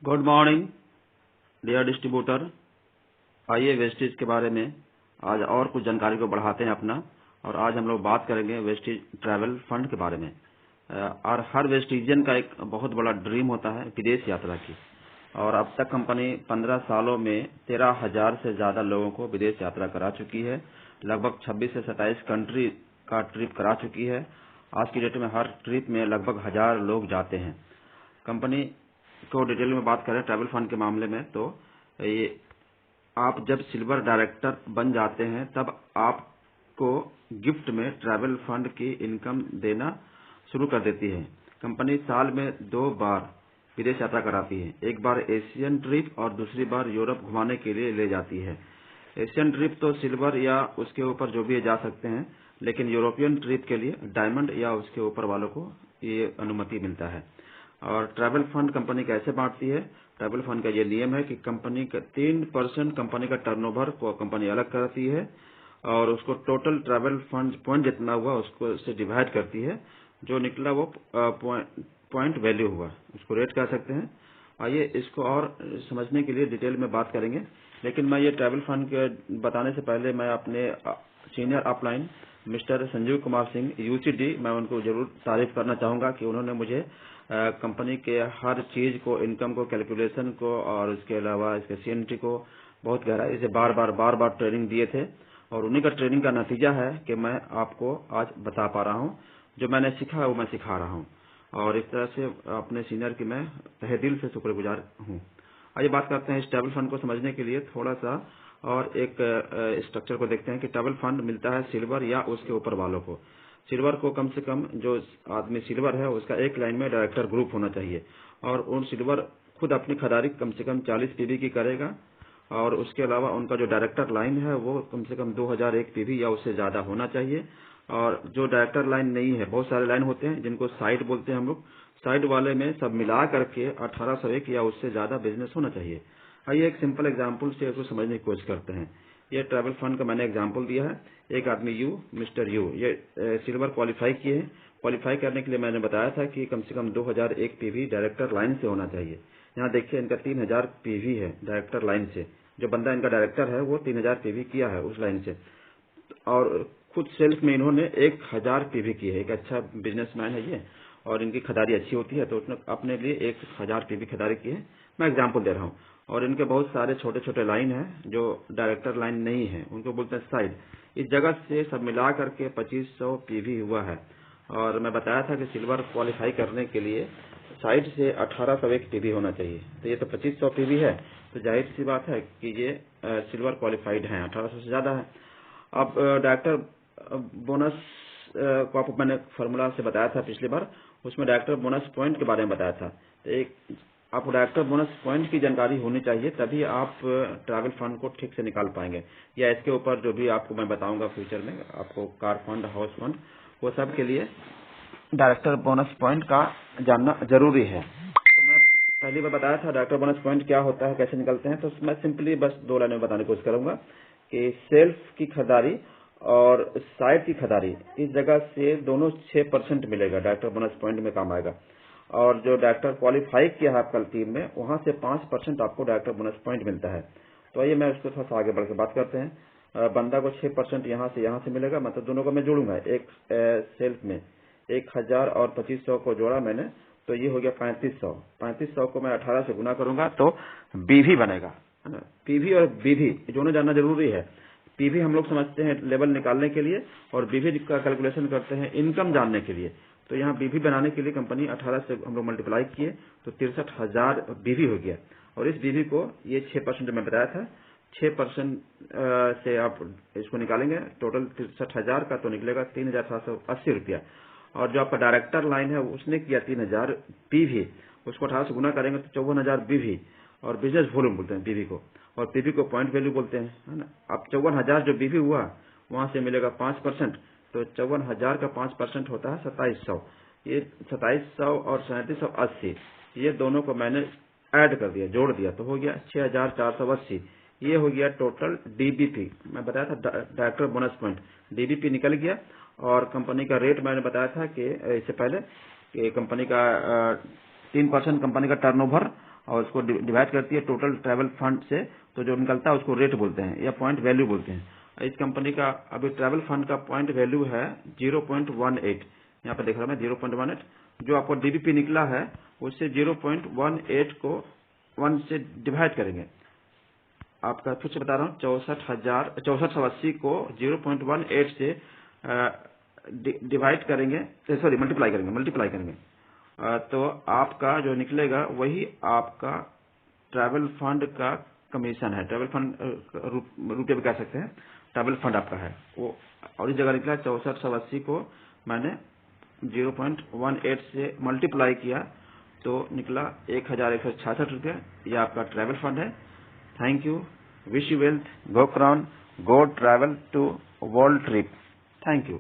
Good morning dear distributor. आइए wastage के बारे में आज और कुछ जानकारी को बढ़ाते हैं अपना। और आज हम लोग बात करेंगे वेस्टेज ट्रैवल फंड के बारे में। और हर वेस्टिजियन का एक बहुत बड़ा ड्रीम होता है विदेश यात्रा की। और अब तक कंपनी 15 सालों में 13,000 से ज्यादा लोगों को विदेश यात्रा करा चुकी है। लगभग 26 से 27 कंट्री का ट्रिप करा चुकी है। आज की डेट में हर ट्रिप में लगभग 1000 लोग जाते हैं। कंपनी को डिटेल में बात करें ट्रैवल फंड के मामले में, तो ये आप जब सिल्वर डायरेक्टर बन जाते हैं तब आपको गिफ्ट में ट्रैवल फंड की इनकम देना शुरू कर देती है। कंपनी साल में 2 बार विदेश यात्रा कराती है। एक बार एशियन ट्रिप और दूसरी बार यूरोप घुमाने के लिए ले जाती है। एशियन ट्रिप तो सिल्वर या उसके ऊपर जो भी जा सकते हैं, लेकिन यूरोपियन ट्रिप के लिए डायमंड या उसके ऊपर वालों को ये अनुमति मिलता है। और ट्रैवल फंड कंपनी कैसे बांटती है? ट्रैवल फंड का ये नियम है कि कंपनी का 3% कंपनी का टर्नओवर को कंपनी अलग करती है और उसको टोटल ट्रैवल फंड पॉइंट जितना हुआ उसको से डिवाइड करती है। जो निकला वो पॉइंट वैल्यू हुआ, उसको रेट कह सकते हैं। आइए इसको और समझने के लिए डिटेल में बात करेंगे, लेकिन मैं ये ट्रैवल फंड के बताने से पहले मैं अपने senior upline mister Sanjeev Kumar Singh UCD, मैं उनको जरूर तारीफ करना चाहूंगा कि उन्होंने मुझे कंपनी के हर चीज को, इनकम को, कैलकुलेशन को और उसके अलावा इसके सीएनटी को बहुत गहराई से बार बार ट्रेनिंग दिए थे। और उन्हीं का ट्रेनिंग का नतीजा है कि मैं आपको आज बता पा रहा हूँ। जो मैंने सीखा है वो मैं सिखा रहा हूँ और इस तरह से अपने सीनियर की मैं तहे दिल से शुक्रगुजार हूँ। आइए बात करते हैं इस ट्रैवल फंड को समझने के लिए थोड़ा सा और एक स्ट्रक्चर को देखते हैं कि ट्रैवल फंड मिलता है सिल्वर या उसके ऊपर वालों को। सिल्वर को कम से कम, जो आदमी सिल्वर है उसका एक लाइन में डायरेक्टर ग्रुप होना चाहिए और उन सिल्वर खुद अपनी खरीदारी कम से कम 40 पीवी की करेगा। और उसके अलावा उनका जो डायरेक्टर लाइन है वो कम से कम 2001 पीवी या उससे ज्यादा होना चाहिए। और जो डायरेक्टर लाइन नहीं है, बहुत सारे लाइन होते हैं जिनको साइड बोलते हैं हम लोग, साइड वाले में सब मिला करके 1801 या उससे ज्यादा बिजनेस होना चाहिए। आइए एक सिंपल एग्जाम्पल से इसको समझने की कोशिश करते हैं। ये ट्रैवल फंड का मैंने एग्जाम्पल दिया है। एक आदमी यू, मिस्टर यू, ये सिल्वर क्वालिफाई किए हैं। क्वालिफाई करने के लिए मैंने बताया था कि कम से कम 2001 पीवी डायरेक्टर लाइन से होना चाहिए। यहाँ देखिए इनका 3000 पीवी है डायरेक्टर लाइन से। जो बंदा इनका डायरेक्टर है वो 3000 पीवी किया है उस लाइन से। और खुद सेल्फ में इन्होंने 1000 पीवी की है। एक अच्छा बिजनेसमैन है ये और इनकी खरीदारी अच्छी होती है, तो उसने अपने लिए 1000 पीवी खरीदारी की है। मैं एग्जाम्पल दे रहा हूँ। और इनके बहुत सारे छोटे छोटे लाइन हैं जो डायरेक्टर लाइन नहीं है, उनको बोलते हैं साइड। इस जगह से सब मिला करके 2500 पीवी हुआ है। और मैं बताया था कि सिल्वर क्वालिफाई करने के लिए साइड से 1801 पीवी होना चाहिए। तो ये तो 2500 पीवी है, तो जाहिर सी बात है कि ये सिल्वर क्वालिफाइड है, 1800 से ज्यादा है। अब डायरेक्टर बोनस को आपको मैंने फॉर्मूला से बताया था पिछली बार, उसमें डायरेक्टर बोनस पॉइंट के बारे में बताया था। तो एक आपको डायरेक्टर बोनस पॉइंट की जानकारी होनी चाहिए, तभी आप ट्रैवल फंड को ठीक से निकाल पाएंगे। या इसके ऊपर जो भी आपको मैं बताऊंगा फ्यूचर में, आपको कार फंड, हाउस फंड, वो सब के लिए डायरेक्टर बोनस पॉइंट का जानना जरूरी है। तो मैं पहली बार बताया था डायरेक्टर बोनस पॉइंट क्या होता है, कैसे निकलते हैं। तो मैं सिंपली बस 2 लाइन में बताने की कोशिश करूंगा कि सेल्फ की खरीदारी और साइड की खरीदारी, इस जगह से दोनों 6% मिलेगा, डायरेक्टर बोनस पॉइंट में काम आएगा। और जो डायरेक्टर क्वालिफाई किया है आपका टीम में, वहां से 5% आपको डायरेक्टर बोनस पॉइंट मिलता है। तो आइए मैं उसको थोड़ा सा आगे बढ़ के बात करते हैं। बंदा को 6% यहाँ से मिलेगा, मतलब दोनों को मैं जोड़ूंगा। एक सेल्फ में 1000 और 2500 को जोड़ा मैंने, तो ये हो गया 3500। 3500 को मैं 18 से गुना करूंगा तो बीवी बनेगा, है ना। पीवी और बीवी दोनों जानना जरूरी है। पीवी हम लोग समझते हैं लेवल निकालने के लिए और बीवी का कैलकुलेशन करते हैं इनकम जानने के लिए। तो यहाँ बीवी बनाने के लिए कंपनी 18 से हम लोग मल्टीप्लाई किए तो 63,000 बीवी हो गया। और इस बीवी को ये 6% में बताया था, 6% से आप इसको निकालेंगे टोटल 63,000 का, तो निकलेगा 3,780 रुपया। और जो आपका डायरेक्टर लाइन है उसने किया 3000 पीवी, उसको 18 से गुना करेंगे तो 54,000 बीवी। और बिजनेस वॉल्यूम बोलते हैं बीवी को, और पीवी को पॉइंट वैल्यू बोलते हैं, है ना। अब 54,000 जो बीवी हुआ वहां से मिलेगा 5%, तो 54,000 का 5% होता है 2700। ये 2700 और 3780, ये दोनों को मैंने ऐड कर दिया, जोड़ दिया, तो हो गया 6,480। ये हो गया टोटल डीबीपी। मैं बताया था डायरेक्टर बोनस पॉइंट, डीबीपी निकल गया। और कंपनी का रेट मैंने बताया था कि इससे पहले कि कंपनी का 3% कंपनी का टर्नओवर और उसको डिवाइड करती है टोटल ट्रैवल फंड से, तो जो निकलता है उसको रेट बोलते हैं या पॉइंट वैल्यू बोलते हैं। इस कंपनी का अभी ट्रैवल फंड का पॉइंट वैल्यू है 0.18, यहाँ पे देख रहा हूँ मैं 0.18। जो आपको डीबीपी निकला है उससे 0.18 को 1 से डिवाइड करेंगे। आपका फिर से बता रहा हूँ 64,80 को 0.18 से डिवाइड करेंगे, सॉरी मल्टीप्लाई करेंगे। तो आपका जो निकलेगा वही आपका ट्रैवल फंड का कमीशन है। ट्रैवल फंड रुपये भी कह सकते हैं, ट्रैवल फंड आपका है वो। और इस जगह निकला 64,80 को मैंने 0.18 से मल्टीप्लाई किया तो निकला 1,166 रुपये। यह आपका ट्रैवल फंड है। Thank you, wish you wealth, go crown, go travel to world trip. Thank you.